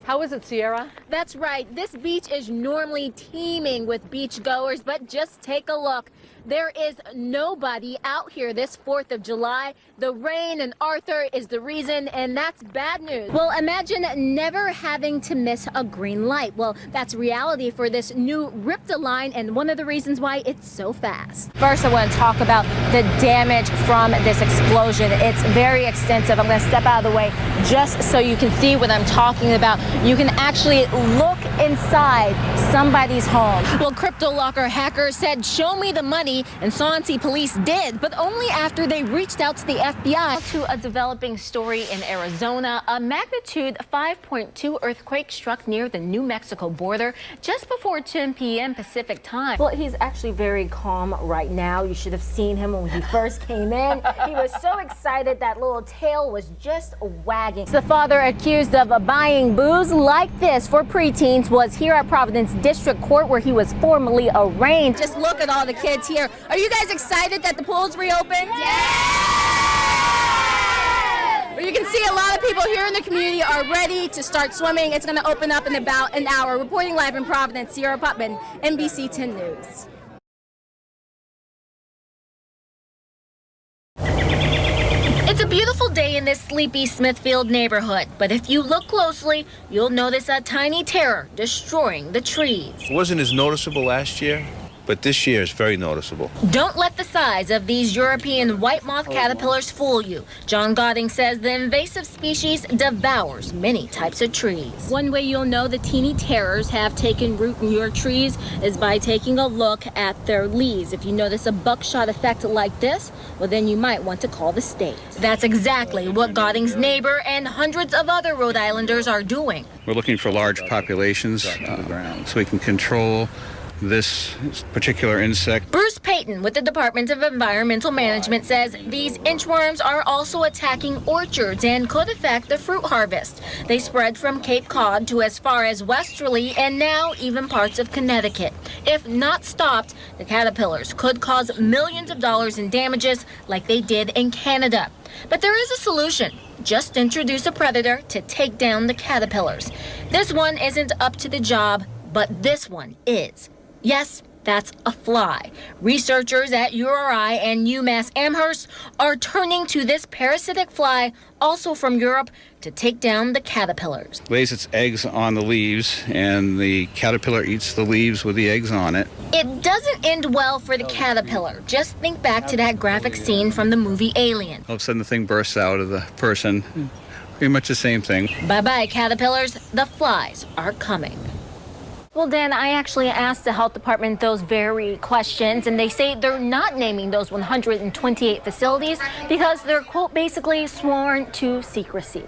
How is it, Sierra? That's right. This beach is normally teeming with beachgoers, but just take a look. There is nobody out here this 4th of July. The rain and Arthur is the reason, and that's bad news. Well, imagine never having to miss a green light. Well, that's reality for this new RIPTA line, and one of the reasons why it's so fast. First, I want to talk about the damage from this explosion. It's very extensive. I'm going to step out of the way just so you can see what I'm talking about. You can actually look inside somebody's home. Well, CryptoLocker hackers said, "Show me the money," and Swansea police did, but only after they reached out to the FBI. To a developing story in Arizona, a magnitude 5.2 earthquake struck near the New Mexico border just before 10 p.m. Pacific time. Well, he's actually very calm right now. You should have seen him when he first came in. He was so excited that little tail was just wagging. The father accused of buying booze like this for preteens was here at Providence District Court, where he was formally arraigned. Just look at all the kids here. Are you guys excited that the pool's reopened? Yeah! Well, you can see a lot of people here in the community are ready to start swimming. It's going to open up in about an hour. Reporting live in Providence, Sierra Putman, NBC 10 News. It's a beautiful day in this sleepy Smithfield neighborhood, but if you look closely, you'll notice a tiny terror destroying the trees. It wasn't as noticeable last year, but this year is very noticeable. Don't let the size of these European white moth caterpillars fool you. John Godding says the invasive species devours many types of trees. One way you'll know the teeny terrors have taken root in your trees is by taking a look at their leaves. If you notice a buckshot effect like this, well, then you might want to call the state. That's exactly what Godding's neighbor and hundreds of other Rhode Islanders are doing. We're looking for large populations so we can control this particular insect. Bruce Payton with the Department of Environmental Management says these inchworms are also attacking orchards and could affect the fruit harvest. They spread from Cape Cod to as far as Westerly and now even parts of Connecticut. If not stopped, the caterpillars could cause millions of dollars in damages like they did in Canada. But there is a solution. Just introduce a predator to take down the caterpillars. This one isn't up to the job, but this one is. Yes, that's a fly. Researchers at URI and UMass Amherst are turning to this parasitic fly, also from Europe, to take down the caterpillars. Lays its eggs on the leaves, and the caterpillar eats the leaves with the eggs on it. It doesn't end well for the caterpillar. Just think back to that graphic scene from the movie Alien. All of a sudden, the thing bursts out of the person. Pretty much the same thing. Bye-bye, caterpillars. The flies are coming. Well, Dan, I actually asked the health department those very questions, and they say they're not naming those 128 facilities because they're, quote, basically sworn to secrecy.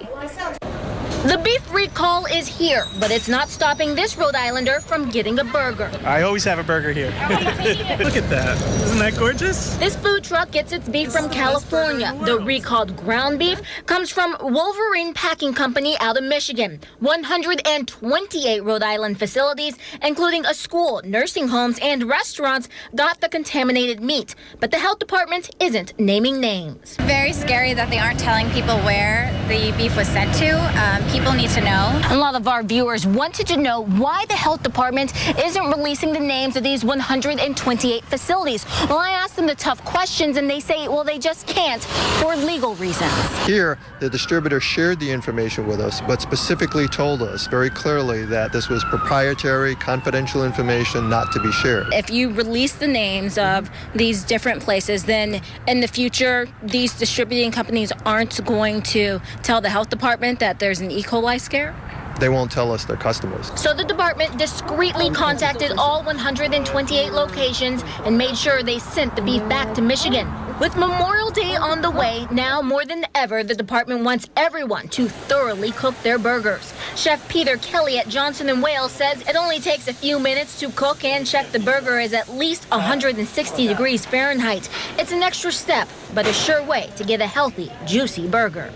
The beef recall is here, but it's not stopping this Rhode Islander from getting a burger. I always have a burger here. Look at that. Isn't that gorgeous? This food truck gets its beef from California. The recalled ground beef comes from Wolverine Packing Company out of Michigan. 128 Rhode Island facilities, including a school, nursing homes, and restaurants, got the contaminated meat. But the health department isn't naming names. Very scary that they aren't telling people where the beef was sent to. People need to know. A lot of our viewers wanted to know why the health department isn't releasing the names of these 128 facilities. Well, I asked them the tough questions, and they say, well, they just can't for legal reasons. Here, the distributor shared the information with us, but specifically told us very clearly that this was proprietary, confidential information not to be shared. If you release the names of these different places, then in the future, these distributing companies aren't going to tell the health department that there's an E. coli scare? They won't tell us their customers. So the department discreetly contacted all 128 locations and made sure they sent the beef back to Michigan. With Memorial Day on the way, now more than ever, the department wants everyone to thoroughly cook their burgers. Chef Peter Kelly at Johnson & Wales says it only takes a few minutes to cook and check the burger is at least 160 degrees Fahrenheit. It's an extra step, but a sure way to get a healthy, juicy burger.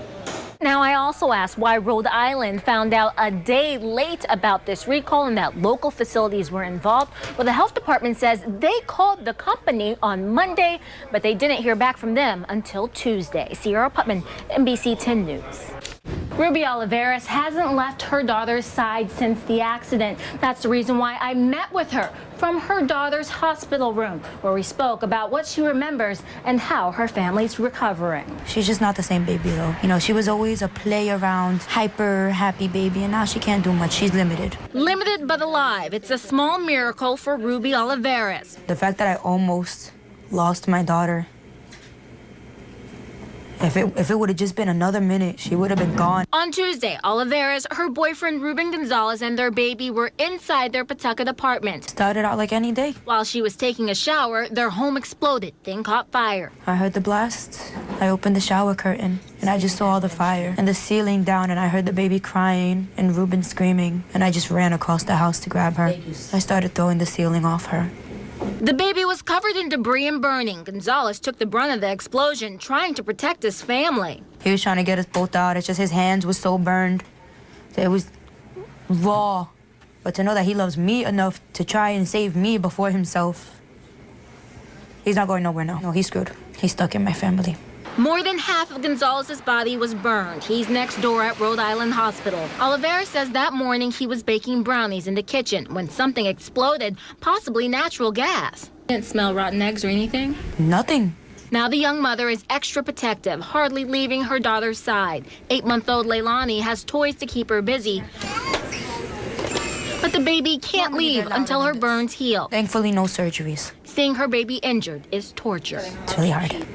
Now, I also asked why Rhode Island found out a day late about this recall and that local facilities were involved. Well, the health department says they called the company on Monday, but they didn't hear back from them until Tuesday. Sierra Putman, NBC 10 News. Ruby Olivares hasn't left her daughter's side since the accident. That's the reason why I met with her from her daughter's hospital room, where we spoke about what she remembers and how her family's recovering. She's just not the same baby, though. You know, she was always a play around, hyper happy baby, and now she can't do much. She's limited. Limited but alive. It's a small miracle for Ruby Olivares. The fact that I almost lost my daughter, if it would have just been another minute, she would have been gone. On Tuesday, Olivares, her boyfriend Ruben Gonzalez, and their baby were inside their Pawtucket apartment. Started out like any day. While she was taking a shower, their home exploded, then caught fire. I heard the blast. I opened the shower curtain, and I just saw all the fire and the ceiling down, and I heard the baby crying and Ruben screaming, and I just ran across the house to grab her. I started throwing the ceiling off her. The baby was covered in debris and burning. Gonzalez took the brunt of the explosion, trying to protect his family. He was trying to get us both out. It's just his hands were so burned. It was raw. But to know that he loves me enough to try and save me before himself, he's not going nowhere now. No, he's screwed. He's stuck in my family. More than half of Gonzalez's body was burned. He's next door at Rhode Island Hospital. Olivares says that morning he was baking brownies in the kitchen when something exploded, possibly natural gas. Didn't smell rotten eggs or anything? Nothing. Now the young mother is extra protective, hardly leaving her daughter's side. 8-month-old Leilani has toys to keep her busy. But the baby can't leave until her burns heal. Thankfully, no surgeries. Seeing her baby injured is torture. It's really hard.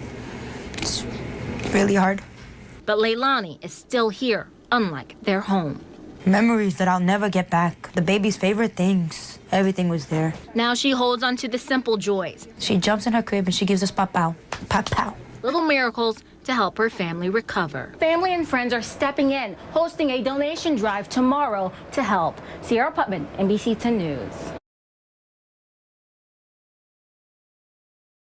It's really hard. But Leilani is still here, unlike their home. Memories that I'll never get back. The baby's favorite things. Everything was there. Now she holds on to the simple joys. She jumps in her crib and she gives us pow-pow. Pow-pow. Little miracles to help her family recover. Family and friends are stepping in, hosting a donation drive tomorrow to help. Sierra Putman, NBC 10 News.